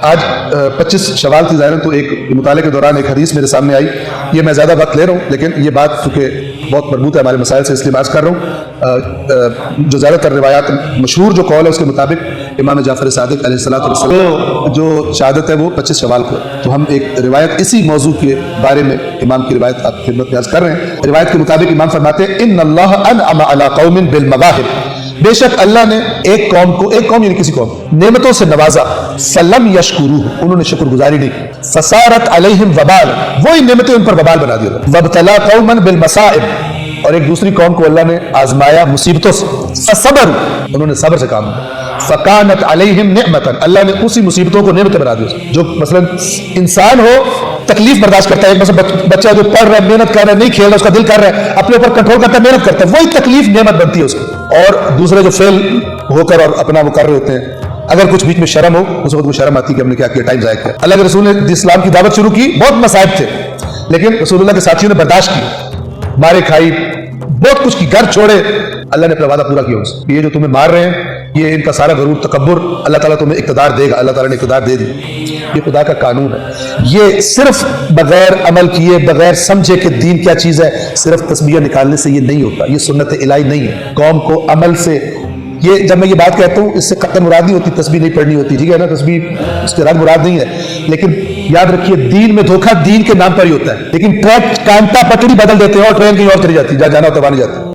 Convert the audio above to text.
آج 25 شوال تھی ظاہراً، تو ایک مطالعے کے دوران ایک حدیث میرے سامنے آئی. یہ میں زیادہ وقت لے رہا ہوں لیکن یہ بات چونکہ بہت مربوط ہے ہمارے مسائل سے، اس لیے بات کر رہا ہوں. جو زیادہ تر روایات مشہور جو قول ہے اس کے مطابق امام جعفر صادق علیہ السلام جو شہادت ہے وہ 25 شوال کو. تو ہم ایک روایت اسی موضوع کے بارے میں امام کی روایت آپ کی خدمت میں عرض کر رہے ہیں. روایت کے مطابق امام فرماتے ہیں ان اللہ انعم علی قوم بالمواہب، بے شک اللہ نے ایک قوم یعنی کسی قوم نعمتوں سے نوازا، فلم یشکروہ، انہوں نے شکر گزاری نہیں کی، فصارت علیہم وبال، وہی نعمتیں ان پر وبال بنا دی. وابتلا قوما بالمصائب، اور ایک دوسری قوم کو اللہ نے آزمایا مصیبتوں سے، فصبر، انہوں نے صبر سے کام لیا، فکانت علیہم نعمتا، اللہ نے اسی مصیبتوں کو نعمتیں بنا دی. جو مثلا انسان ہو تکلیف برداشت کرتا ہے، مثلا بچہ جو پڑھ رہا ہے محنت کر رہا ہے نہیں کھیل رہا، اس کا دل کر رہا ہے اپنے اوپر کنٹرول کرتا ہے محنت کرتا ہے، وہی تکلیف نعمت بنتی ہے اس کو. اور دوسرے جو فیل ہو کر اور اپنا وہ کر رہے ہوتے ہیں، اگر کچھ بیچ میں شرم ہو اس وقت وہ شرم آتی ہے کہ ہم نے کیا کیا، ٹائم ضائع کیا. اللہ کے رسول نے اسلام کی دعوت شروع کی، بہت مصائب تھے لیکن رسول اللہ کے ساتھیوں نے برداشت کی، مارے کھائی، بہت کچھ کی، گھر چھوڑے. اللہ نے اپنا وعدہ پورا کیا اس یہ جو تمہیں مار رہے ہیں یہ ان کا سارا غرور تکبر، اللہ تعالیٰ تمہیں اقتدار دے گا. اللہ تعالیٰ نے اقتدار دے دی، یہ خدا کا قانون ہے. یہ صرف بغیر عمل کیے، بغیر سمجھے کہ دین کیا چیز ہے، صرف تسبیح نکالنے سے یہ نہیں ہوتا، یہ سنت الہی نہیں ہے. قوم کو عمل سے، یہ جب میں یہ بات کہتا ہوں اس سے قطع مراد نہیں ہوتی تسبیح نہیں پڑھنی ہوتی، ٹھیک ہے نا، تسبیح اس کے رد مراد نہیں ہے، لیکن یاد رکھیے دین میں دھوکہ دین کے نام پر ہی ہوتا ہے. لیکن ٹریک کانٹا پٹڑی بدل دیتے ہیں اور ٹرین کہیں اور چلی جاتی ہے، جہاں جانا ہوتا ہے وہاں نہیں جاتی.